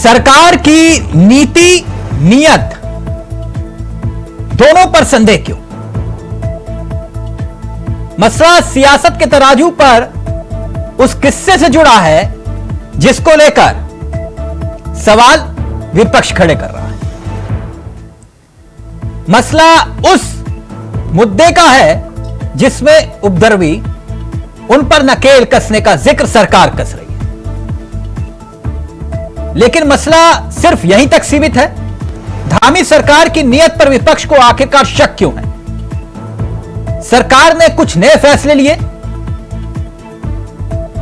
सरकार की नीति नियत दोनों पर संदेह क्यों? मसला सियासत के तराजू पर उस किस्से से जुड़ा है जिसको लेकर सवाल विपक्ष खड़े कर रहा है। मसला उस मुद्दे का है जिसमें उपद्रवी उन पर नकेल कसने का जिक्र सरकार कस रही है, लेकिन मसला सिर्फ यहीं तक सीमित है। धामी सरकार की नीयत पर विपक्ष को आखिरकार शक क्यों है? सरकार ने कुछ नए फैसले लिए,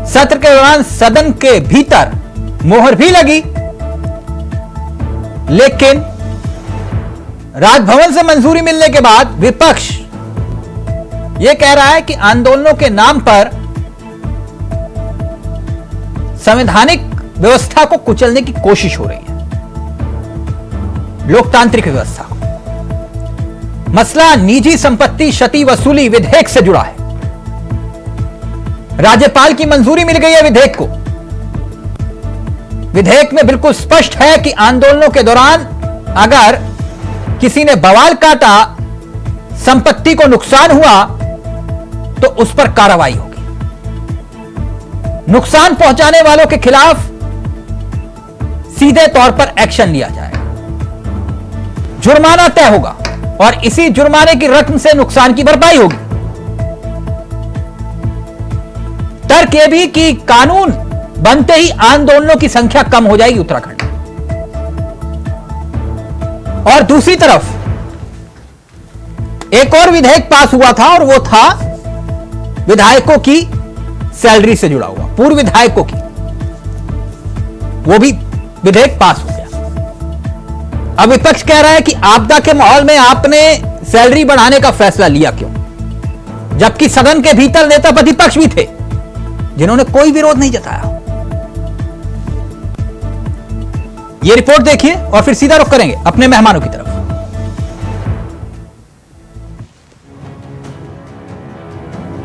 सत्र के दौरान सदन के भीतर मोहर भी लगी, लेकिन राजभवन से मंजूरी मिलने के बाद विपक्ष यह कह रहा है कि आंदोलनों के नाम पर संवैधानिक व्यवस्था को कुचलने की कोशिश हो रही है, लोकतांत्रिक व्यवस्था को। मसला निजी संपत्ति क्षति वसूली विधेयक से जुड़ा है। राज्यपाल की मंजूरी मिल गई है विधेयक को। विधेयक में बिल्कुल स्पष्ट है कि आंदोलनों के दौरान अगर किसी ने बवाल काटा, संपत्ति को नुकसान हुआ, तो उस पर कार्रवाई होगी। नुकसान पहुंचाने वालों के खिलाफ सीधे तौर पर एक्शन लिया जाएगा, जुर्माना तय होगा और इसी जुर्माने की रकम से नुकसान की भरपाई होगी। तर्क यह भी कि कानून बनते ही आंदोलनों की संख्या कम हो जाएगी उत्तराखंड में। और दूसरी तरफ एक और विधेयक पास हुआ था और वो था विधायकों की सैलरी से जुड़ा हुआ, पूर्व विधायकों की। वो भी विधेयक पास हो गया। अब विपक्ष कह रहा है कि आपदा के माहौल में आपने सैलरी बढ़ाने का फैसला लिया क्यों, जबकि सदन के भीतर नेता प्रतिपक्ष भी थे जिन्होंने कोई विरोध नहीं जताया। यह रिपोर्ट देखिए और फिर सीधा रुख करेंगे अपने मेहमानों की तरफ।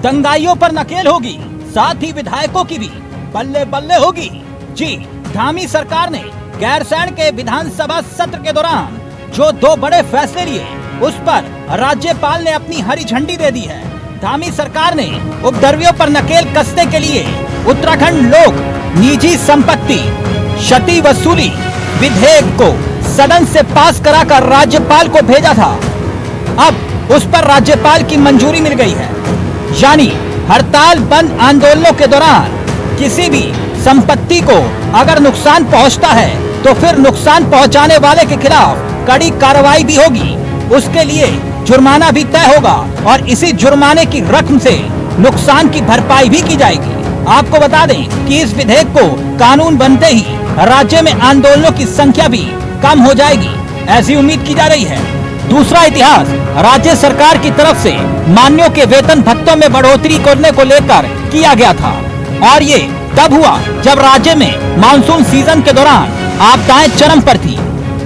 दंगाइयों पर नकेल होगी, साथ ही विधायकों की भी बल्ले बल्ले होगी। जी, धामी सरकार ने गैरसैंण के विधानसभा सत्र के दौरान जो दो बड़े फैसले लिए, उस पर राज्यपाल ने अपनी हरी झंडी दे दी है। धामी सरकार ने उपद्रवियों पर नकेल कसने के लिए उत्तराखंड लोक निजी संपत्ति क्षति वसूली विधेयक को सदन से पास कराकर राज्यपाल को भेजा था। अब उस पर राज्यपाल की मंजूरी मिल गई है, यानी हड़ताल बंद आंदोलनों के दौरान किसी भी संपत्ति को अगर नुकसान पहुंचता है तो फिर नुकसान पहुंचाने वाले के खिलाफ कड़ी कार्रवाई भी होगी। उसके लिए जुर्माना भी तय होगा और इसी जुर्माने की रकम से नुकसान की भरपाई भी की जाएगी। आपको बता दें कि इस विधेयक को कानून बनते ही राज्य में आंदोलनों की संख्या भी कम हो जाएगी, ऐसी उम्मीद की जा रही है। दूसरा इतिहास राज्य सरकार की तरफ से मान्यों के वेतन भत्तों में बढ़ोतरी करने को लेकर किया गया था, और ये तब हुआ जब राज्य में मानसून सीजन के दौरान आपदाएं चरम पर थी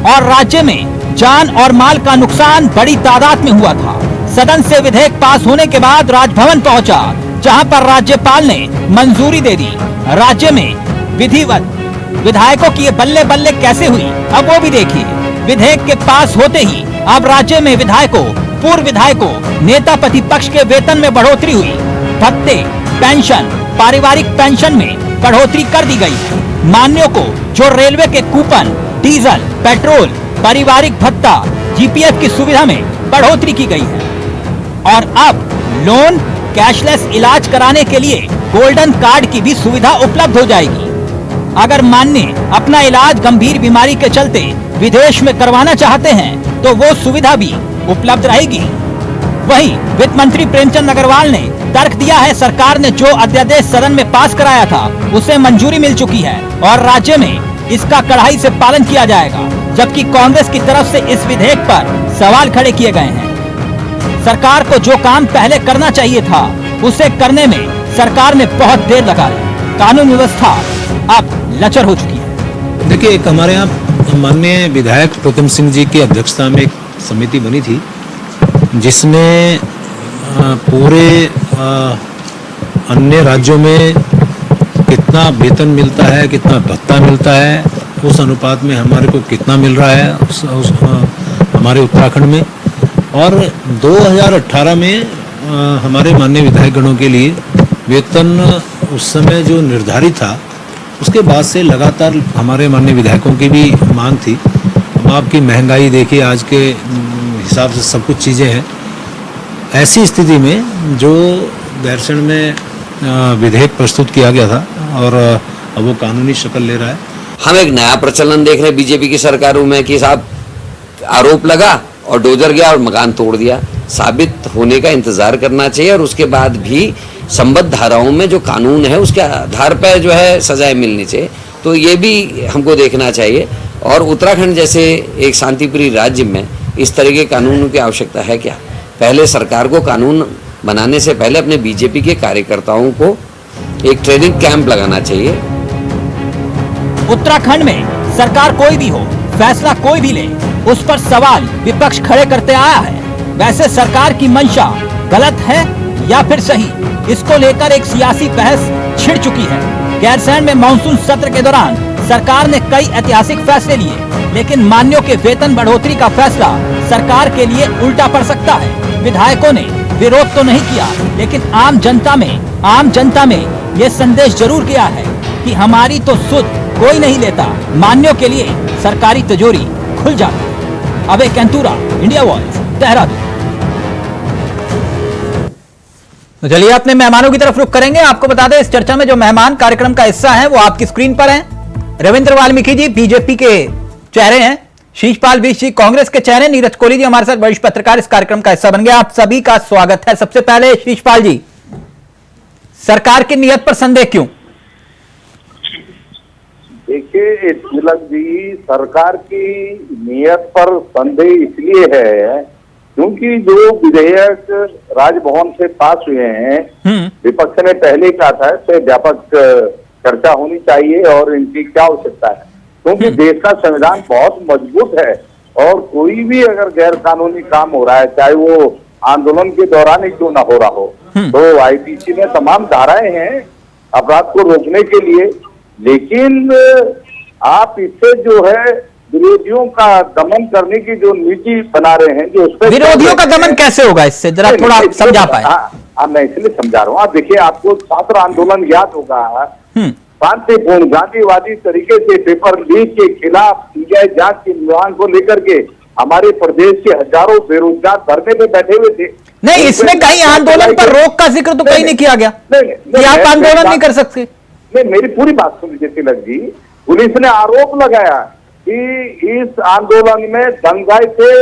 और राज्य में जान और माल का नुकसान बड़ी तादाद में हुआ था। सदन से विधेयक पास होने के बाद राजभवन पहुंचा, जहां पर राज्यपाल ने मंजूरी दे दी। राज्य में विधिवत विधायकों की ये बल्ले बल्ले कैसे हुई, अब वो भी देखिए। विधेयक के पास होते ही अब राज्य में विधायकों, पूर्व विधायकों, नेता प्रतिपक्ष के वेतन में बढ़ोतरी हुई। भत्ते, पेंशन, पारिवारिक पेंशन में बढ़ोतरी कर दी गई। मान्यों को जो रेलवे के कूपन, डीजल, पेट्रोल, पारिवारिक भत्ता, जीपीएफ की सुविधा में बढ़ोतरी की गई है। और अब लोन, कैशलेस इलाज कराने के लिए गोल्डन कार्ड की भी सुविधा उपलब्ध हो जाएगी। अगर मान्य अपना इलाज गंभीर बीमारी के चलते विदेश में करवाना चाहते हैं तो वो सुविधा भी उपलब्ध रहेगी। वहीं वित्त मंत्री प्रेमचंद अग्रवाल ने तर्क दिया है, सरकार ने जो अध्यादेश सदन में पास कराया था उसे मंजूरी मिल चुकी है और राज्य में इसका कड़ाई से पालन किया जाएगा, जबकि कांग्रेस की तरफ से इस विधेयक पर सवाल खड़े किए गए हैं। सरकार को जो काम पहले करना चाहिए था उसे करने में सरकार ने बहुत देर लगाई। कानून व्यवस्था अब लचर हो चुकी है। देखिए, एक हमारे यहाँ माननीय विधायक प्रीतम सिंह जी की अध्यक्षता में एक समिति बनी थी जिसने पूरे अन्य राज्यों में कितना वेतन मिलता है, कितना भत्ता मिलता है, उस अनुपात में हमारे को कितना मिल रहा है हमारे उत्तराखंड में। और 2018 में हमारे माननीय विधायकगणों के लिए वेतन उस समय जो निर्धारित था उसके बाद से लगातार हमारे माननीय विधायकों की भी मांग थी। अब आपकी महंगाई देखिए, आज के हिसाब से सब कुछ चीज़ें हैं। ऐसी स्थिति में जो गैरसैंण में विधेयक प्रस्तुत किया गया था और अब वो कानूनी शक्ल ले रहा है। हम एक नया प्रचलन देख रहे हैं बीजेपी की सरकारों में कि साहब आरोप लगा और डोजर गया और मकान तोड़ दिया। साबित होने का इंतजार करना चाहिए और उसके बाद भी संबद्ध धाराओं में जो कानून है उसके आधार पर जो है सजाएं मिलनी चाहिए। तो ये भी हमको देखना चाहिए। और उत्तराखंड जैसे एक शांतिप्रिय राज्य में इस तरह के कानूनों की आवश्यकता है क्या? पहले सरकार को कानून बनाने से पहले अपने बीजेपी के कार्यकर्ताओं को एक ट्रेनिंग कैंप लगाना चाहिए। उत्तराखंड में सरकार कोई भी हो, फैसला कोई भी ले, उस पर सवाल विपक्ष खड़े करते आया है। वैसे सरकार की मंशा गलत है या फिर सही, इसको लेकर एक सियासी बहस छिड़ चुकी है। गैरसैंण में मानसून सत्र के दौरान सरकार ने कई ऐतिहासिक फैसले लिए, लेकिन मान्यों के वेतन बढ़ोतरी का फैसला सरकार के लिए उल्टा पड़ सकता है। विधायकों ने विरोध तो नहीं किया, लेकिन आम जनता में ये संदेश जरूर गया है कि हमारी तो सुध कोई नहीं लेता। मान्यों के लिए सरकारी तिजोरी खुल जाती है। अभय कैंतुरा, इंडिया वॉइस, देहरादून। तो चलिए अपने मेहमानों की तरफ रुख करेंगे। आपको बता दें इस चर्चा में जो मेहमान कार्यक्रम का हिस्सा हैं वो आपकी स्क्रीन पर हैं। रविंद्र वाल्मीकि जी बीजेपी के चेहरे हैं, शीशपाल बिष्ट जी कांग्रेस के चेहरे, नीरज कोहली जी हमारे साथ वरिष्ठ पत्रकार इस कार्यक्रम का हिस्सा बन गया। आप सभी का स्वागत है। सबसे पहले शीशपाल जी, सरकार की नीयत पर संदेह क्यों? देखिए तिलक जी, सरकार की नीयत पर संदेह इसलिए है क्योंकि जो विधेयक राजभवन से पास हुए हैं, विपक्ष ने पहले कहा था इस पर व्यापक चर्चा होनी चाहिए और इनकी क्या आवश्यकता है, क्योंकि देश का संविधान बहुत मजबूत है और कोई भी अगर गैर कानूनी काम हो रहा है, चाहे वो आंदोलन के दौरान ही क्यों ना हो रहा हो, तो आईपीसी में तमाम धाराएं हैं अपराध को रोकने के लिए। लेकिन आप इससे जो है विरोधियों का दमन करने की जो नीति बना रहे हैं, जो उसमें विरोधियों का दमन कैसे होगा, इससे जरा थोड़ा समझा पाए। हाँ, मैं इसलिए समझा रहा हूँ। आप देखिए, आपको छात्र आंदोलन याद होगा, शांतिपूर्ण गांधीवादी तरीके से पेपर लीक के खिलाफ सीबीआई जांच की मांग को लेकर के हमारे प्रदेश के हजारों बेरोजगार धरने पे बैठे हुए थे। नहीं, इसमें कहीं आंदोलन पर रोक का जिक्र तो कहीं नहीं किया गया कि आप आंदोलन नहीं कर सकते। नहीं, मेरी पूरी बात सुन लीजिए तिलक जी। पुलिस ने आरोप लगाया कि इस आंदोलन में दंगाई थे,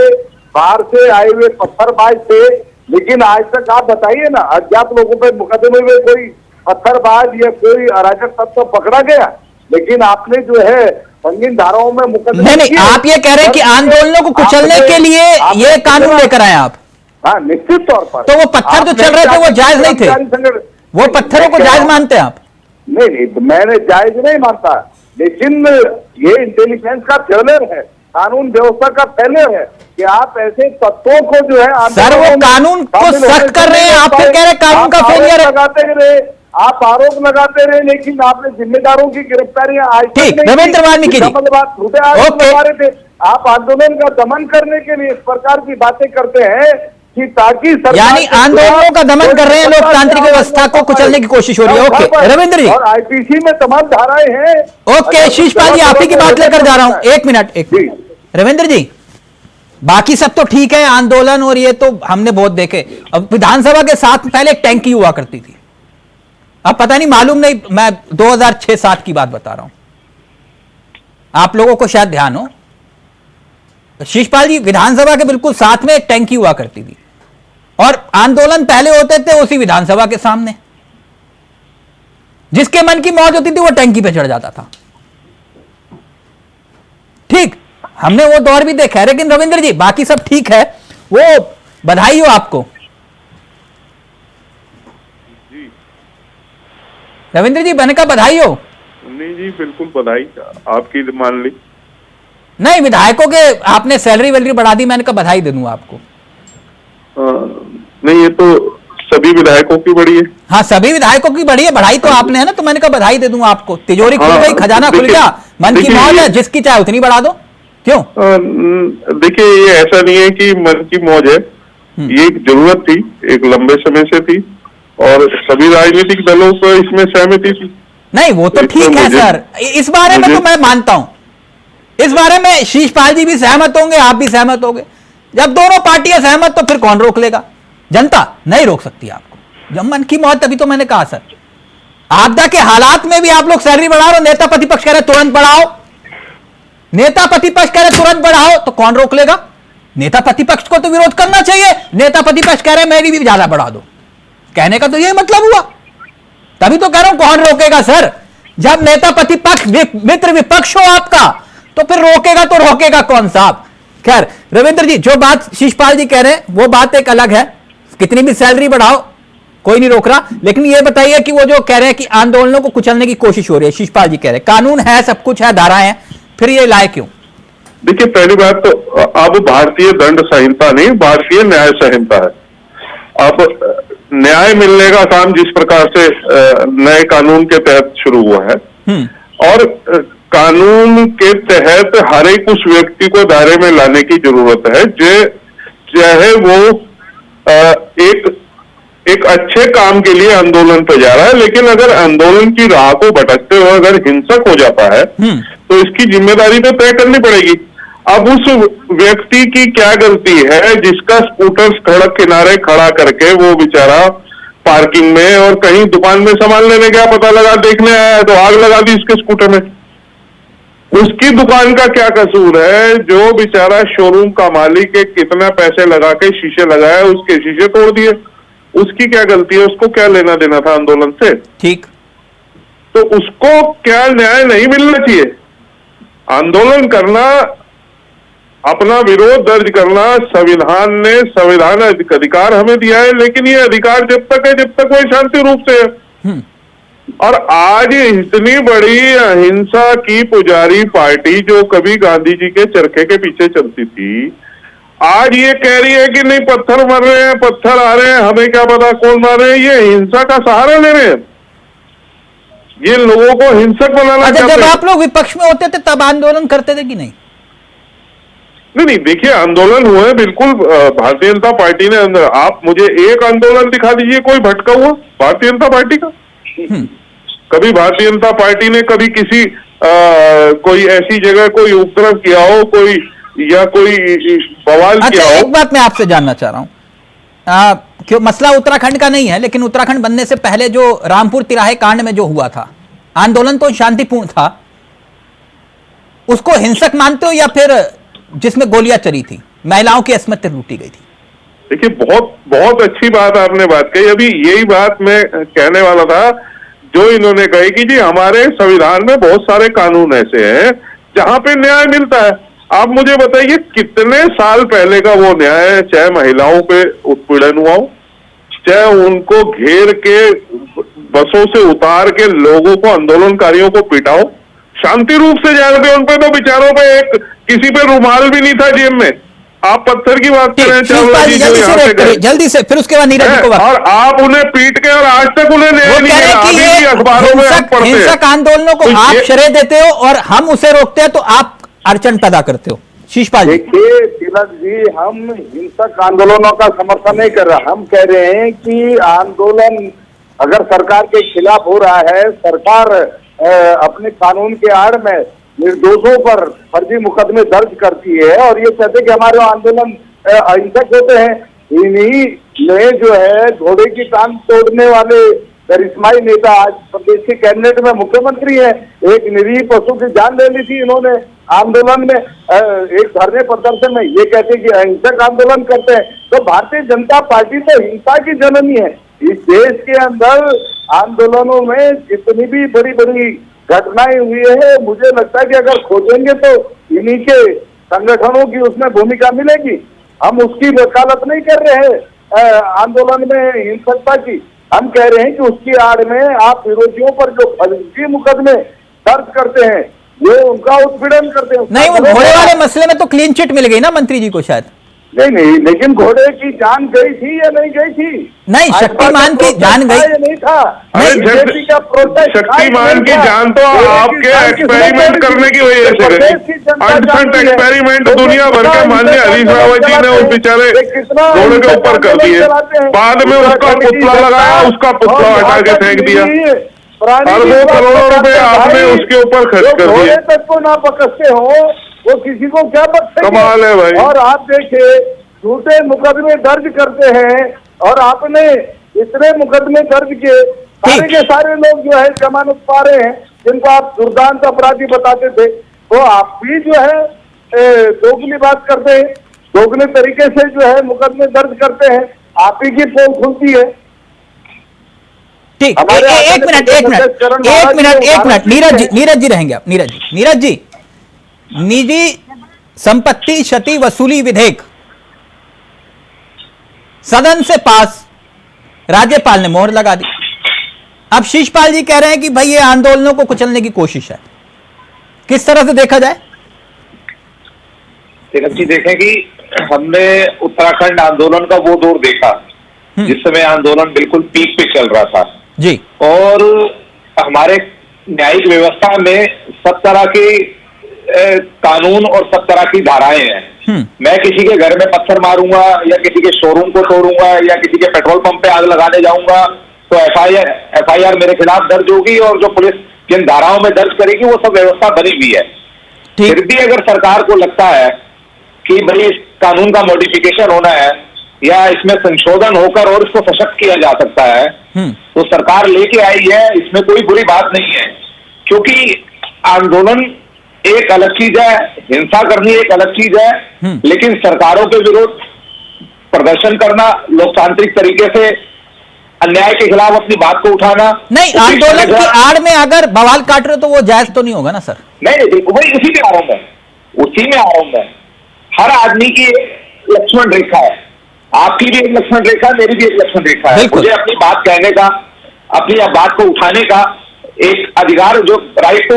बाहर से आए हुए पत्थरबाज थे, लेकिन आज तक आप बताइए ना, अज्ञात लोगों पर मुकदमे में कोई पत्थरबाज या कोई अराजक तत्व पकड़ा गया? लेकिन आपने जो है संगीन धाराओं में मुकदमे नहीं, आप ये कह रहे हैं कि आंदोलनों को कुचलने के लिए ये कानून लेकर आए आप? हाँ, निश्चित तौर पर। तो वो पत्थर जो चल रहे थे वो जायज नहीं थे? वो पत्थरों को जायज मानते हैं आप? नहीं, मैंने जायज नहीं मानता, लेकिन ये इंटेलिजेंस का फेलियर है, कानून व्यवस्था का फेलियर है कि आप ऐसे तत्वों को जो है सर वो कानून को सख्त कर रहे हैं, आप फिर कह रहे हैं कानून का फेलियर है। लगाते रहे, आप आरोप लगाते रहे, लेकिन आपने जिम्मेदारों की गिरफ्तारियां आज ठीक। रविंद्र वाल्मीकि जी, लगा थे। आप आंदोलन का दमन करने के लिए इस प्रकार की बातें करते हैं कि ताकि यानी आंदोलनों का दमन कर रहे हैं, लोकतांत्रिक व्यवस्था को कुचलने की कोशिश हो रही है। ओके रविंद्र जी, और आईपीसी में तमाम धाराएं हैं। ओके शीशपाल जी, आप ही की बात लेकर जा रहा हूं, एक मिनट। रविंद्र जी, बाकी सब तो ठीक है, आंदोलन और ये तो हमने बहुत देखे। अब विधानसभा के साथ पहले एक टैंकी हुआ करती थी, अब पता नहीं, मालूम नहीं, मैं 2006-7 की बात बता रहा हूं, आप लोगों को शायद ध्यान हो। शीशपाल जी, विधानसभा के बिल्कुल साथ में एक टैंकी हुआ करती थी और आंदोलन पहले होते थे उसी विधानसभा के सामने। जिसके मन की मौज होती थी वो टैंकी पे चढ़ जाता था। ठीक, हमने वो दौर भी देखा है। लेकिन रविंद्र जी, बाकी सब ठीक है, वो बधाई हो आपको। रविंद्र जी, मैंने कहा बधाई हो। नहीं जी, बिल्कुल बधाई, आपकी मान ली। नहीं, विधायकों के आपने सैलरी वैलरी बढ़ा दी, मैंने कहा बधाई दे दूं आपको। नहीं, ये तो सभी विधायकों की बढ़ी है। हाँ, सभी विधायकों की बढ़ी है, बढ़ाई तो आपने है ना, तो मैंने कहा बधाई दे दूं आपको। तिजोरी खुल गई, खजाना खुल गया, मन की देखिए, मौज है, जिसकी चाहे उतनी बढ़ा दो, क्यों? देखिए, ये ऐसा नहीं है कि मन की मौज है, ये एक जरूरत थी, एक लंबे समय से थी, और सभी राजनीतिक दलों को इसमें सहमति थी। नहीं वो तो ठीक है सर, इस बारे में तो मैं मानता हूं, इस बारे में शीशपाल जी भी सहमत होंगे, आप भी सहमत होंगे। जब दोनों पार्टियां सहमत तो फिर कौन रोक लेगा? जनता नहीं रोक सकती आपको। जब मन की मौत, तभी तो मैंने कहा सर, आपदा के हालात में भी आप लोग सैलरी बढ़ा रहे हो, नेता प्रतिपक्ष कह रहे तुरंत बढ़ाओ, नेता प्रतिपक्ष कह रहे तुरंत बढ़ाओ, तो कौन रोक लेगा? नेता प्रतिपक्ष को तो विरोध करना चाहिए, नेता प्रतिपक्ष कह रहे मेरी भी ज्यादा बढ़ा दो, कहने का तो यही मतलब हुआ। तभी तो कह रहा हूं कौन रोकेगा सर? जब नेता प्रतिपक्ष मित्र विपक्ष हो आपका, तो फिर रोकेगा तो रोकेगा कौन साहब? खैर रविंद्र जी, जो बात शीशपाल जी कह रहे हैं वो बात एक अलग है, कितनी भी सैलरी बढ़ाओ कोई नहीं रोक रहा। लेकिन ये बताइए कि वो जो कह रहे हैं कि आंदोलनों को कुचलने की कोशिश हो रही है, शीशपाल जी कह रहे हैं कानून है, सब कुछ है, धाराएं हैं, फिर ये लाए क्यों? देखिए, पहली बात तो अब भारतीय दंड संहिता नहीं, भारतीय न्याय संहिता है। अब न्याय मिलने का काम जिस प्रकार से नए कानून के तहत शुरू हुआ है, और कानून के तहत हर एक उस व्यक्ति को दायरे में लाने की जरूरत है, चाहे वो एक अच्छे काम के लिए आंदोलन पर जा रहा है, लेकिन अगर आंदोलन की राह को भटकते हुए अगर हिंसक हो जाता है तो इसकी जिम्मेदारी तो तय करनी पड़ेगी। अब उस व्यक्ति की क्या गलती है जिसका स्कूटर सड़क किनारे खड़ा करके वो बेचारा पार्किंग में और कहीं दुकान में सामान लेने गया, पता लगा देखने आया तो आग लगा दी उसके स्कूटर में। उसकी दुकान का क्या कसूर है? जो बेचारा शोरूम का मालिक है, कितना पैसे लगा के शीशे लगाया, उसके शीशे तोड़ दिए, उसकी क्या गलती है? उसको क्या लेना देना था आंदोलन से? ठीक, तो उसको क्या न्याय नहीं मिलना चाहिए? आंदोलन करना, अपना विरोध दर्ज करना, संविधान ने संवैधानिक अधिकार हमें दिया है, लेकिन ये अधिकार जब तक है जब तक वही शांति रूप से है। और आज इतनी बड़ी अहिंसा की पुजारी पार्टी जो कभी गांधी जी के चरखे के पीछे चलती थी, आज ये कह रही है कि नहीं पत्थर मर रहे हैं, पत्थर आ रहे हैं, हमें क्या पता कौन मार रहे हैं। ये हिंसा का सहारा ले रहे हैं, ये लोगों को हिंसक बनाना चाहते हैं। जब आप लोग विपक्ष में होते थे तब आंदोलन करते थे कि नहीं? नहीं, देखिए, आंदोलन हुए बिल्कुल। भारतीय जनता पार्टी ने, आप मुझे एक आंदोलन दिखा दीजिए कोई भटका हुआ भारतीय जनता पार्टी का। कभी भारतीय जनता पार्टी ने कभी किसी कोई ऐसी जगह कोई उपद्रव किया हो, कोई बवाल किया हो? एक बात मैं आपसे जानना चाह रहा हूं, क्यों मसला उत्तराखंड का नहीं है, लेकिन उत्तराखंड बनने से पहले जो रामपुर तिराहे कांड में जो हुआ था, आंदोलन तो शांतिपूर्ण था, उसको हिंसक मानते हो या फिर जिसमें गोलियां चली थी, महिलाओं की अस्मत लूटी गई थी? देखिए, बहुत अच्छी बात आपने बात कही। अभी यही बात मैं कहने वाला था, जो इन्होंने कही कि जी हमारे संविधान में बहुत सारे कानून ऐसे हैं जहां पे न्याय मिलता है। आप मुझे बताइए कितने साल पहले का वो न्याय है? चाहे महिलाओं पे उत्पीड़न हुआ हो, चाहे उनको घेर के बसों से उतार के लोगों को, आंदोलनकारियों को पीटा हो, शांति रूप से जा रहे थे। उन पे तो बेचारों पे किसी पे रुमाल भी नहीं था जेब में। आप पत्थर की बात कर रहे हैं, जल्दी से फिर उसके बाद नीरज जी को बात। और आप उन्हें पीट के, और आज तक उन्हें न्याय नहीं मिला। अभी अखबारों में आप पढ़ते हैं हिंसक आंदोलनों को आप श्रेय देते हो और हम उसे रोकते हैं, तो आप अड़चन पैदा करते हो। शीशपाल जी, देखिए तिलक जी, हम हिंसक आंदोलनों का समर्थन नहीं कर रहे। हम कह रहे हैं कि आंदोलन अगर सरकार के खिलाफ हो रहा है, सरकार अपने कानून के आड़ में निर्दोषों पर फर्जी मुकदमे दर्ज करती है और ये कहते हैं कि हमारे आंदोलन अहिंसक होते हैं। इन्हीं ने जो है घोड़े की टांग तोड़ने वाले करिश्माई नेता आज प्रदेश के कैबिनेट में मुख्यमंत्री है। एक निरीह पशु की जान ले ली थी इन्होंने आंदोलन में, एक धरने प्रदर्शन में। ये कहते हैं कि अहिंसक आंदोलन करते हैं। तो भारतीय जनता पार्टी तो हिंसा की जननी है। इस देश के अंदर आंदोलनों में जितनी भी बड़ी बड़ी घटनाएं हुई है, मुझे लगता है कि अगर खोजेंगे तो इन्हीं के संगठनों की उसमें भूमिका मिलेगी। हम उसकी वकालत नहीं कर रहे हैं आंदोलन में हिंसकता की। हम कह रहे हैं कि उसकी आड़ में आप विरोधियों पर जो फर्जी मुकदमे दर्ज करते हैं, ये उनका उत्पीड़न करते हैं। नहीं, वो घोड़े वाले मसले में तो क्लीन चिट मिल गई ना मंत्री जी को शायद। नहीं, लेकिन घोड़े की जान गई थी या नहीं गई थी? नहीं, शक्तिमान की जान गई या नहीं था? अरे बीजेपी का प्रोटेस्ट शक्तिमान की जान तो आपके एक्सपेरिमेंट करने की वजह से गई। अनफंट एक्सपेरिमेंट दुनिया भर के माननीय हरीश रावत जी ने उस बेचारे घोड़े के ऊपर कर दिए, बाद में उसका पुतला लगाया, उसका पुतला हटा के फेंक दिया। अरबों करोड़ों रुपए आपने उसके ऊपर खर्च कर दिए। तक को ना बख्शते हो वो किसी को क्या बख्शेंगे? कमाल है भाई। और आप देखिए झूठे मुकदमे दर्ज करते हैं और आपने इतने मुकदमे दर्ज किए, सारे के सारे लोग जो है जमानत पा रहे हैं जिनको आप दुर्दांत अपराधी बताते थे, तो आप भी जो है दोगली बात करते हैं, दोगले तरीके से जो है मुकदमे दर्ज करते हैं, आप ही की पोल खुलती है। ठीक, एक मिनट नीरज जी रहेंगे आप। नीरज जी, निजी संपत्ति क्षति वसूली विधेयक सदन से पास, राज्यपाल ने मोहर लगा दी। अब शिषपाल जी कह रहे हैं कि भाई ये आंदोलनों को कुचलने की कोशिश है, किस तरह से देखा जाए? एक चीज देखें कि हमने उत्तराखंड आंदोलन का वो दौर देखा जिस समय आंदोलन बिल्कुल पीक पे चल रहा था जी, और हमारे न्यायिक व्यवस्था में सब तरह की कानून और सब तरह की धाराएं हैं। मैं किसी के घर में पत्थर मारूंगा या किसी के शोरूम को तोड़ूंगा या किसी के पेट्रोल पंप पे आग लगाने जाऊंगा तो एफआईआर मेरे खिलाफ दर्ज होगी और जो पुलिस जिन धाराओं में दर्ज करेगी वो सब व्यवस्था बनी हुई है। फिर भी अगर सरकार को लगता है कि भाई इस कानून का मॉडिफिकेशन होना है या इसमें संशोधन होकर और इसको सशक्त किया जा सकता है तो सरकार लेके आई है, इसमें कोई बुरी बात नहीं है। क्योंकि आंदोलन एक अलग चीज है, हिंसा करनी एक अलग चीज है, लेकिन सरकारों के विरुद्ध प्रदर्शन करना, लोकतांत्रिक तरीके से अन्याय के खिलाफ अपनी बात को उठाना, नहीं, आंदोलन की आड़ में अगर बवाल काट रहे हो तो वो जायज तो नहीं होगा ना सर? नहीं, वही उसी में आ रहा हूं मैं। हर आदमी की एक लक्ष्मण रेखा है, आपकी भी एक लक्ष्मण रेखा, मेरी भी एक लक्ष्मण रेखा है। मुझे अपनी बात कहने का, अपनी बात को उठाने का एक अधिकार, जो राइट टू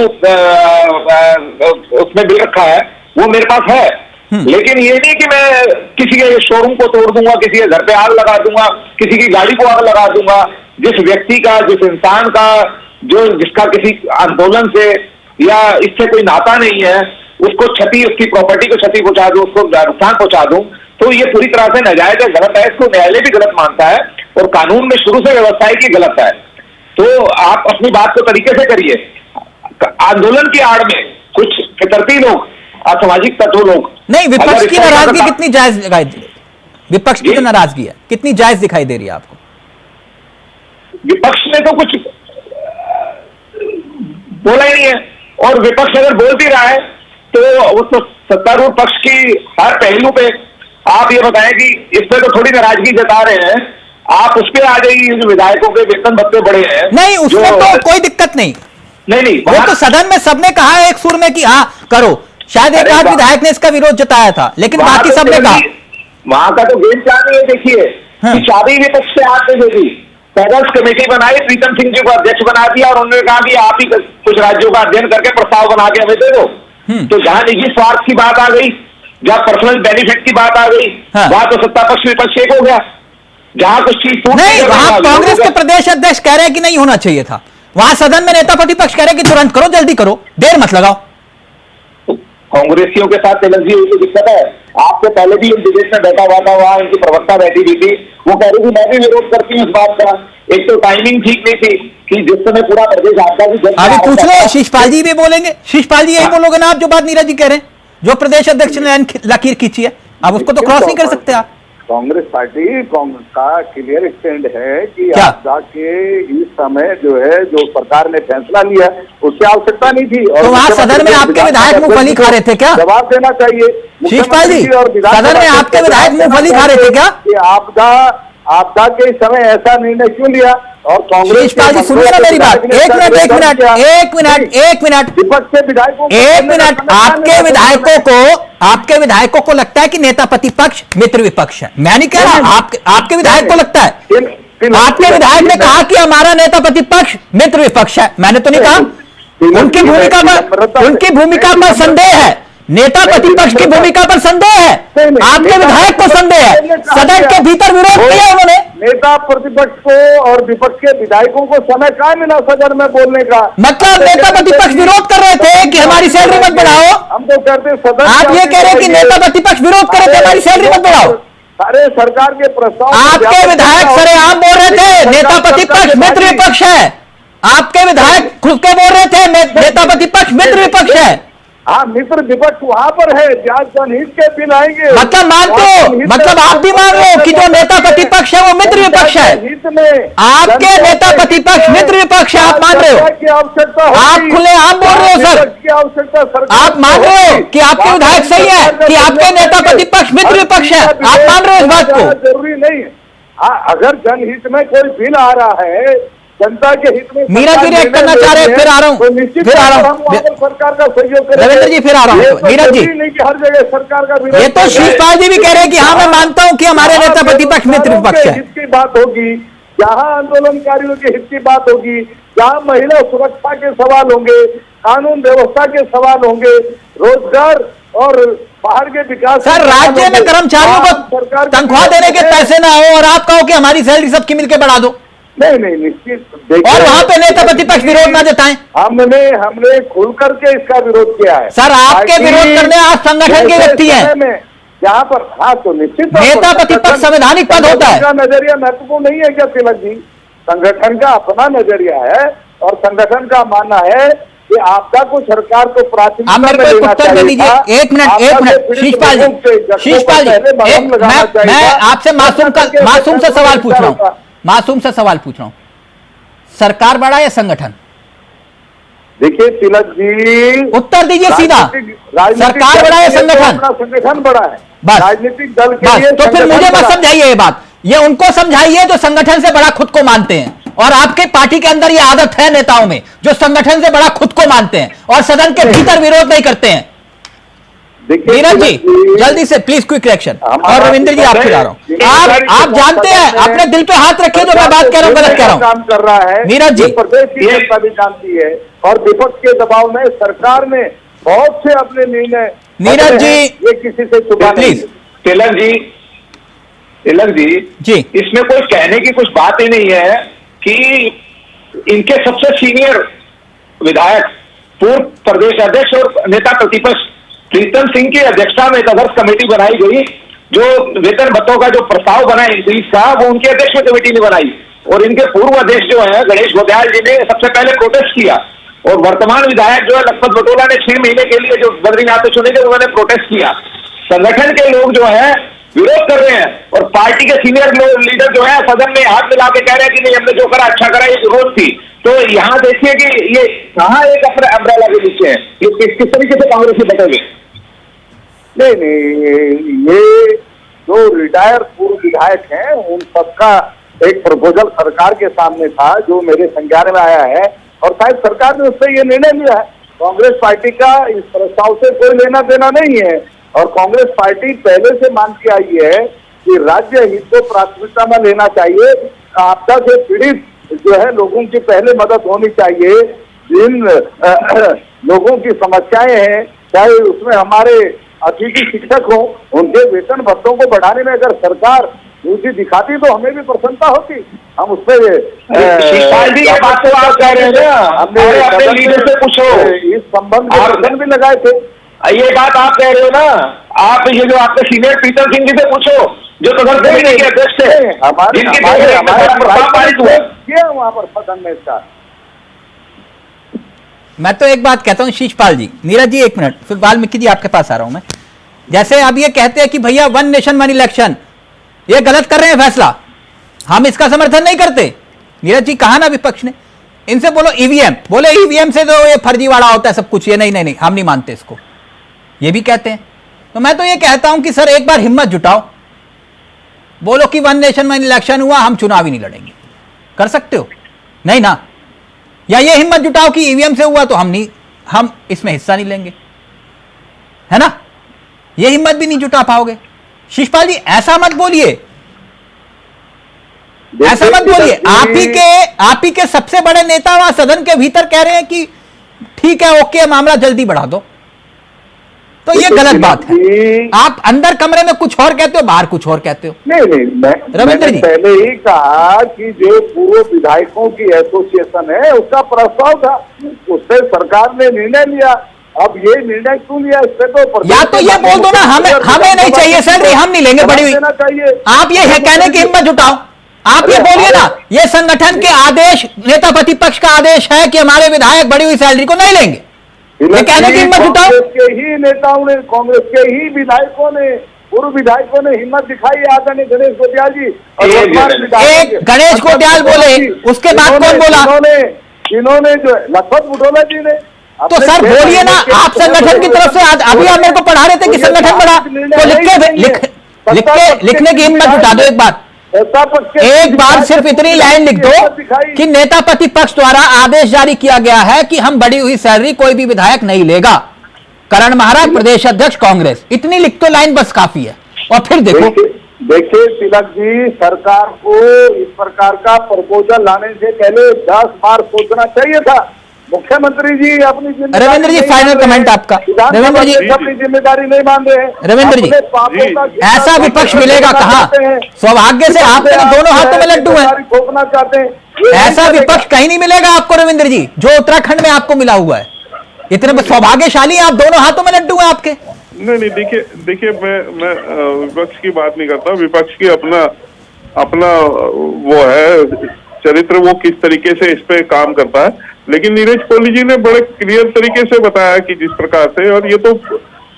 उसमें भी रखा है, वो मेरे पास है। लेकिन ये नहीं कि मैं किसी के शोरूम को तोड़ दूंगा, किसी के घर पे आग लगा दूंगा, किसी की गाड़ी को आग लगा दूंगा। जिस व्यक्ति का, जिस इंसान का, जिसका किसी आंदोलन से या इससे कोई नाता नहीं है, उसको क्षति, उसकी प्रॉपर्टी को क्षति पहुंचा दूं, उसको नुकसान पहुंचा दूं, तो ये पूरी तरह से नाजायज है, गलत है। इसको न्यायालय भी गलत मानता है और कानून में शुरू से व्यवस्था है कि गलत है। तो आप अपनी बात को तरीके से करिए। आंदोलन की आड़ में कुछ फितरती लोग, असामाजिक तत्व लोग, नहीं, विपक्ष की नाराजगी कितनी जायज दिखाई दे रही है? विपक्ष की जो नाराजगी है कितनी जायज दिखाई दे रही है आपको? विपक्ष ने तो कुछ बोला ही नहीं है, और विपक्ष अगर बोल भी रहा है तो वो तो सत्तारूढ़ पक्ष की हर पहलू पे आप ये बताएं कि इस पे तो थोड़ी नाराजगी जता रहे हैं, आप उस पे आ जाइए। जो विधायकों के वेतन भत्ते बढ़े हैं, नहीं, उसमें तो कोई दिक्कत नहीं। नहीं, वो तो सदन में सबने कहा एक सुर में कि हाँ करो। शायद एक आध विधायक ने इसका विरोध जताया था, लेकिन बाकी सबने कहा। वहां का तो गेम प्लान है, देखिए कि चाबी विपक्ष से आपने दे दी, पैदल्स कमेटी बनाई, प्रीतम सिंह जी को अध्यक्ष बना दिया और उन्होंने कहा कि आप ही कुछ राज्यों का अध्ययन करके प्रस्ताव बना के हमें दे दो। तो जहां निजी स्वार्थ की बात आ गई, जहां पर्सनल बेनिफिट की बात आ गई, वहां तो सत्ता पक्ष विपक्ष एक हो गया। जहां कुछ चीज नहीं, वहां कांग्रेस के प्रदेश अध्यक्ष कह रहे हैं कि नहीं होना चाहिए था, वहां सदन में नेता प्रतिपक्ष कह रहे हैं कि तुरंत करो, जल्दी करो, देर मत लगाओ। कांग्रेसियों के साथ तेलंगी हुई की दिक्कत है। आपसे पहले भी इन डिबेट में बैठा हुआ था, वहां इनकी प्रवक्ता बैठी हुई थी, वो कह रही थी मैं भी विरोध करती हूँ इस बात का। एक तो टाइमिंग ठीक नहीं थी कि जिस समय पूरा प्रदेश आपका भी अभी पूछ लो, शिषपाल जी भी बोलेंगे। शिषपाल जी यही बोलोगे ना आप जो बात नीरज जी कह रहे हैं, जो प्रदेश अध्यक्ष ने लकीर खींची है, अब उसको तो क्रॉस नहीं कर सकते आप। कांग्रेस पार्टी का क्लियर स्टैंड है कि आपदा के इस समय जो है जो सरकार ने फैसला लिया उसकी आवश्यकता नहीं थी। और तो वहाँ सदन में आपके विधायक मूंगफली खा रहे थे क्या? जवाब देना चाहिए शिषपाल जी, सदन में आपके विधायक मूंगफली खा रहे थे क्या? आपदा के समय ऐसा निर्णय क्यों लिया? और कांग्रेस, शिषपाल जी सुनिए ना मेरी बात, एक मिनट। आपके विधायकों को लगता है कि नेता प्रतिपक्ष मित्र विपक्ष है, मैं नहीं कह रहा, आपके विधायक को लगता है। आपके विधायक ने कहा कि हमारा नेता प्रतिपक्ष मित्र विपक्ष है, मैंने तो नहीं कहा। उनकी भूमिका पर संदेह है नेता प्रतिपक्ष की भूमिका पर संदेह है, आपके विधायक को संदेह है, सदन के भीतर विरोध किया उन्होंने। नेता प्रतिपक्ष को और विपक्ष के विधायकों को समय कहाँ मिला सदन में बोलने का? मतलब नेता प्रतिपक्ष विरोध कर रहे थे कि हमारी सैलरी मत बढ़ाओ। हम तो कहते सदन, आप ये कह रहे हैं कि नेता प्रतिपक्ष विरोध कर रहे थे हमारी सैलरी मत बढ़ाओ। सारे सरकार के प्रस्ताव, आपके विधायक सरेआम बोल रहे थे नेता प्रतिपक्ष मित्र विपक्ष है। आपके विधायक खुद के बोल रहे थे नेता प्रतिपक्ष मित्र विपक्ष है। हाँ, मित्र विपक्ष वहां पर है, ब्याज जनहित के बिल आएंगे। मतलब मानते हो, मतलब आप भी मान लो कि जो नेता प्रतिपक्ष है वो मित्र विपक्ष है। आपके नेता प्रतिपक्ष मित्र विपक्ष है, आप मान रहे हो? की आवश्यकता, आप खुलेआम बोल रहे हो सर, की आवश्यकता। आप मान रहे हो कि आपके विधायक सही है कि आपके नेता प्रतिपक्ष मित्र विपक्ष है? आप मान रहे हो इस बात को? जरूरी नहीं है। अगर जनहित में कोई बिल आ रहा है, जनता के हित में, मीरा जी रिएक्ट करना चाह रहे हैं, फिर आ रहा हूं, फिर आ रहा हूं, सरकार का सहयोग करें। रविंद्र जी फिर आ रहा हूं। नीरज जी नहीं कि हर जगह सरकार का, ये तो शिवपाल जी भी कह रहे हैं कि हाँ मैं मानता हूं कि हमारे नेता प्रतिपक्ष मित्र विपक्ष है। हित की बात होगी, जहाँ आंदोलनकारियों के हित की बात होगी, जहाँ महिला सुरक्षा के सवाल होंगे, कानून व्यवस्था के सवाल होंगे, रोजगार और पहाड़ के विकास। सर राज्य में कर्मचारियों को तनख्वाह देने के पैसे ना हो और आप कहो कि हमारी सैलरी सबकी मिलकर बढ़ा दो। नहीं नहीं, निश्चित। और वहां पे नेता प्रतिपक्ष विरोध ना जताएं। हमने खुल करके इसका विरोध किया है। सर आपके विरोध करने आप संगठन के व्यक्ति हैं यहाँ पर। हाँ, तो निश्चित नेता प्रतिपक्ष संवैधानिक पद होता है। नजरिया महत्वपूर्ण नहीं है क्या तिलक जी? संगठन का अपना नजरिया है और संगठन का मानना है कि आपका को सरकार को प्राथमिकता में लेना चाहिए। एक मिनट शीशपाल जी, मैं आपसे मासूम से सवाल पूछ रहा हूँ, मासूम से सवाल पूछ रहा हूं। सरकार बड़ा या संगठन? देखिए तिलक जी, उत्तर दीजिए सीधा। सरकार बड़ा या संगठन? संगठन बड़ा है बस, राजनीतिक दल के लिए। तो फिर मुझे मत समझाइए ये बात, ये उनको समझाइए जो संगठन से बड़ा खुद को मानते हैं। और आपके पार्टी के अंदर ये आदत है नेताओं में, जो संगठन से बड़ा खुद को मानते हैं और सदन के भीतर विरोध नहीं करते हैं। नीरज जी जल्दी से प्लीज क्विक रिएक्शन। और रविंद्र जी आप खिला रहा हूं, आप जानते हैं, अपने दिल पे हाथ रखिए जो मैं बात कह रहा हूं गलत कह रहा हूं। काम कर रहा है नीरज जी, प्रदेश की जनता भी जानती है और विपक्ष के दबाव में सरकार ने बहुत से अपने निर्णय, नीरज जी ये किसी से छुपा प्लीज। तिलक जी, इसमें कोई कहने की कुछ बात ही नहीं है कि इनके सबसे सीनियर विधायक, पूर्व प्रदेश अध्यक्ष और नेता प्रतिपक्ष प्रीतम सिंह की अध्यक्षता में एक अध्यक्ष कमेटी बनाई गई। जो वेतन भत्तों का जो प्रस्ताव बना इंक्रीज का, वो उनके अध्यक्ष में कमेटी ने बनाई। और इनके पूर्व अध्यक्ष जो है गणेश गोदयाल जी ने सबसे पहले प्रोटेस्ट किया। और वर्तमान विधायक जो है लखपत बटोला ने 6 महीने के लिए जो बद्रीनाथ चुने थे उन्होंने प्रोटेस्ट किया। संगठन के लोग जो है विरोध कर रहे हैं और पार्टी के सीनियर लीडर जो है सदन में हाथ मिला के कह रहे हैं कि नहीं हमने जो करा अच्छा करा, ये जरूरत थी। तो यहाँ देखिए कि ये कहाँ एक अपने अम्ब्रेला के नीचे है, ये किस तरीके से कांग्रेस से बटेंगे। नहीं, ये जो रिटायर पूर्व विधायक हैं उन सबका एक प्रपोजल सरकार के सामने था जो मेरे संज्ञान में आया है और शायद सरकार ने उससे ये निर्णय लिया है। कांग्रेस पार्टी का इस प्रस्ताव से कोई लेना देना नहीं है और कांग्रेस पार्टी पहले से मान के आई है कि राज्य हित को प्राथमिकता में लेना चाहिए। आपदा से पीड़ित जो है लोगों की पहले मदद होनी चाहिए। जिन लोगों की समस्याएं हैं, चाहे उसमें हमारे अतिथि शिक्षक हो, उनके वेतन भत्तों को बढ़ाने में अगर सरकार रुचि दिखाती तो हमें भी प्रसन्नता होती। हम उस पर बात तो आप कह रहे हैं ना, हमने अपने लीडर से पूछो, इस संबंध में प्रश्न भी लगाए थे। ये बात आप कह रहे हो ना, आप ये जो आपके सीनियर प्रीतम सिंह जी से पूछो जो सदन कमेटी के अध्यक्ष थे, वहां पर सदन में इसका। मैं तो एक बात कहता हूं शीशपाल जी, नीरज जी एक मिनट, फिर वाल्मीकि जी आपके पास आ रहा हूं मैं। जैसे अब ये कहते हैं कि भैया 1 नेशन 1 इलेक्शन, ये गलत कर रहे हैं फैसला, हम इसका समर्थन नहीं करते। नीरज जी कहा ना विपक्ष ने, इनसे बोलो ईवीएम, बोले ईवीएम से तो ये फर्जीवाड़ा होता है सब कुछ, ये नहीं हम नहीं मानते इसको, ये भी कहते हैं। तो मैं तो ये कहता हूं कि सर एक बार हिम्मत जुटाओ, बोलो कि 1 नेशन 1 इलेक्शन हुआ, हम चुनाव ही नहीं लड़ेंगे। कर सकते हो? नहीं ना। या ये हिम्मत जुटाओ कि ईवीएम से हुआ तो हम इसमें हिस्सा नहीं लेंगे, है ना? ये हिम्मत भी नहीं जुटा पाओगे। शिशपाल जी ऐसा मत बोलिए, ऐसा मत बोलिए। आप ही के सबसे बड़े नेता वहां सदन के भीतर कह रहे हैं कि ठीक है ओके मामला जल्दी बढ़ा दो। तो ये गलत बात है। आप अंदर कमरे में कुछ और कहते हो, बाहर कुछ और कहते हो। नहीं, रविंद्र जी, पहले ही कहा कि जो पूर्व विधायकों की एसोसिएशन है उसका प्रस्ताव था, उससे सरकार ने निर्णय लिया। अब ये निर्णय क्यों लिया, इससे तो या तो ये बोल दो ना हमें नहीं चाहिए सैलरी, हम नहीं लेंगे बढ़ी हुई। आप ये कहने की हिम्मत जुटाओ, आप ये बोलिए ना ये संगठन के आदेश, नेता प्रतिपक्ष का आदेश है कि हमारे विधायक बढ़ी हुई सैलरी को नहीं लेंगे, ये कहने की हिम्मत जुटाओ। कांग्रेस के ही नेताओं ने, कांग्रेस के ही विधायकों ने, पूर्व विधायकों ने हिम्मत दिखाई। आदरणीय गणेश गोटियाल जी एक गणेश गोटियाल बोले, उसके बाद कौन बोला? जिन्होंने जो लखपत बुटोला जी ने। तो सर बोलिए ना, आप संगठन की तरफ से आज अभी आप मेरे को पढ़ा रहे थे कि संगठन बढ़ा, तो लिखने की हिम्मत जुटा दो। एक बार सिर्फ इतनी लाइन लिख दो कि नेता प्रतिपक्ष द्वारा आदेश जारी किया गया है कि हम बढ़ी हुई सैलरी कोई भी विधायक नहीं लेगा। करण महाराज, प्रदेश अध्यक्ष कांग्रेस, इतनी लिख तो लाइन बस काफी है। और फिर देखो, देखिए तिलक जी, सरकार को इस प्रकार का प्रपोजल लाने से पहले 10 बार सोचना चाहिए था। मुख्यमंत्री जी अपनी जिम्मेदारी, रविंद्र जी फाइनल कमेंट आपका। रविंद्र जी अपनी जिम्मेदारी नहीं मान रहे हैं। रविंद्र जी, ऐसा विपक्ष मिलेगा कहाँ? सौभाग्य से आपके दोनों हाथों में लड्डू है, ठोकना चाहते हैं। ऐसा विपक्ष कहीं नहीं मिलेगा आपको रविंद्र जी, जो उत्तराखंड में आपको मिला हुआ है। इतने सौभाग्यशाली आप, दोनों हाथों में लड्डू हैं आपके। नहीं, देखिए मैं विपक्ष की बात नहीं करता। विपक्ष की अपना वो है चरित्र, वो किस तरीके से इस पे काम करता है। लेकिन नीरज कोहली जी ने बड़े क्लियर तरीके से बताया कि जिस प्रकार से, और ये तो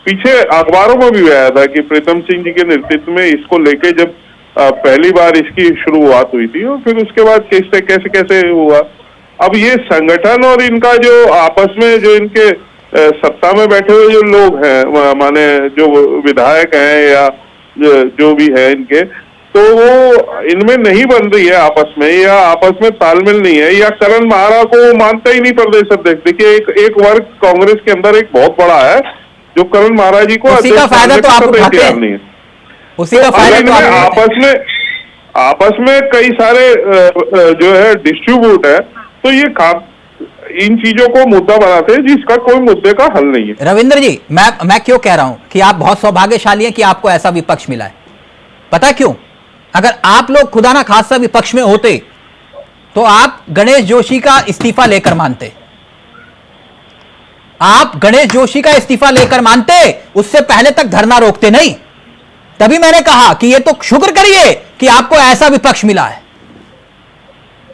पीछे अखबारों में भी आया था कि प्रीतम सिंह जी के नेतृत्व में इसको लेके जब पहली बार इसकी शुरुआत हुई थी, और फिर उसके बाद कैसे हुआ। अब ये संगठन और इनका जो आपस में जो इनके सत्ता में बैठे हुए जो लोग हैं, माने जो विधायक हैं या जो भी है इनके, तो वो इनमें नहीं बन रही है आपस में, या आपस में तालमेल नहीं है, या करण महारा को मानता ही नहीं प्रदेश अध्यक्ष। देखिए एक वर्ग कांग्रेस के अंदर एक बहुत बड़ा है जो करण महारा जी को उसी का फायदा तो आप उठाते हैं, नहीं है उसी का फायदा तो आपस में कई सारे जो है डिस्ट्रीब्यूट है, तो ये इन चीजों को मुद्दा बनाते हैं जिसका कोई मुद्दे का हल नहीं है। रविंद्र जी, मैं क्यों कह रहा हूं कि आप बहुत सौभाग्यशाली हैं कि आपको ऐसा विपक्ष मिला है। पता क्यों? अगर आप लोग खुदा ना खासा विपक्ष में होते तो आप गणेश जोशी का इस्तीफा लेकर मानते। आप गणेश जोशी का इस्तीफा लेकर मानते, उससे पहले तक धरना रोकते नहीं। तभी मैंने कहा कि ये तो शुक्र करिए कि आपको ऐसा विपक्ष मिला है,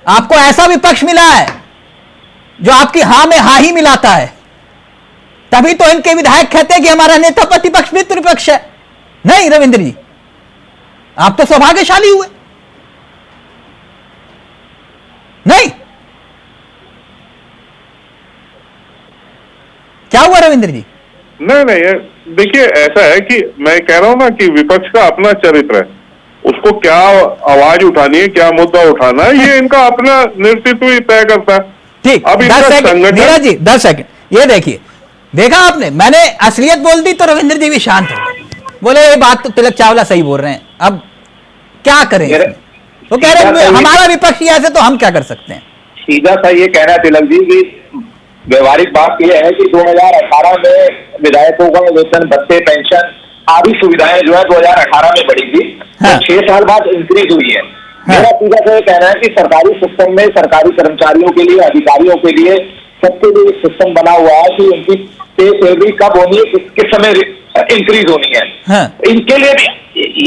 आपको ऐसा विपक्ष मिला है जो आपकी हां में हां ही मिलाता है। तभी तो इनके विधायक कहते हैं कि हमारा नेता प्रतिपक्ष मित्र विपक्ष है। नहीं रविंद्र जी, आप तो सौभाग्यशाली हुए। नहीं, क्या हुआ रविंद्र जी? नहीं, देखिए ऐसा है कि मैं कह रहा हूं ना कि विपक्ष का अपना चरित्र है, उसको क्या आवाज उठानी है, क्या मुद्दा उठाना है, ये इनका अपना नेतृत्व ही तय करता है। ठीक, अब 10 सेकंड नीरज जी, 10 सेकंड। ये देखिए, देखा आपने, मैंने असलियत बोल दी तो रविंद्र जी भी शांत हो गए, बोले ये बात तो तिलक चावला सही बोल रहे हैं। अब क्या करें? वो कह रहे हैं हमारा विपक्ष ऐसे, तो हम क्या कर सकते हैं? सीधा सा ये कहना है तिलक जी कि व्यवहारिक बात यह है कि 2018 में विधायकों का वेतन, भत्ते, पेंशन आदि सुविधाएं जो है 2018 में बढ़ी थी। हाँ। 6 साल बाद इंक्रीज हुई है। हाँ। मेरा सीधा सा ये कहना है कि सरकारी सिस्टम में सरकारी कर्मचारियों के लिए, अधिकारियों के लिए, सबके लिए एक सिस्टम बना हुआ है कि उनकी पे सैलरी कब होनी है, किस समय इंक्रीज होनी है। हाँ। इनके लिए भी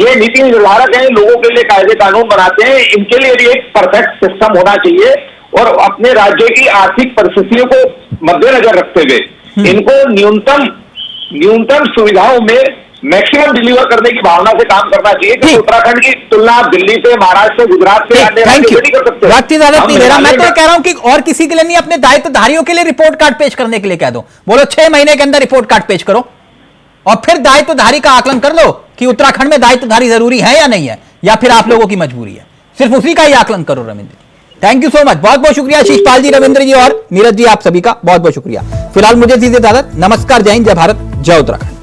ये नीति निर्धारक हैं, लोगों के लिए कायदे कानून बनाते हैं, इनके लिए भी एक परफेक्ट सिस्टम होना चाहिए। और अपने राज्य की आर्थिक परिस्थितियों को मद्देनजर रखते हुए इनको न्यूनतम सुविधाओं में मैक्सिमम डिलीवर करने की भावना से काम करना चाहिए। क्योंकि उत्तराखंड की तुलना आप दिल्ली से, महाराष्ट्र से, गुजरात से अन्य राज्यों से नहीं कर सकते। वक्त इजाजत नहीं दे रहा। मैं तो कह रहा हूं कि और किसी के लिए नहीं, अपने दायित्वधारियों के लिए रिपोर्ट कार्ड पेश करने के लिए कह दो। बोलो 6 महीने के अंदर रिपोर्ट कार्ड पेश करो और फिर दायित्वधारी का आकलन कर लो कि उत्तराखंड में दायित्वधारी जरूरी है या नहीं है, या फिर आप लोगों की मजबूरी है। सिर्फ उसी का ही आकलन करो रविंद्र जी। थैंक यू सो मच, बहुत बहुत शुक्रिया शीशपाल जी, रविंद्र जी और नीरज जी, आप सभी का बहुत बहुत शुक्रिया। फिलहाल मुझे दीजिए इजाजत। नमस्कार, जय हिंद, जय भारत, जय उत्तराखंड।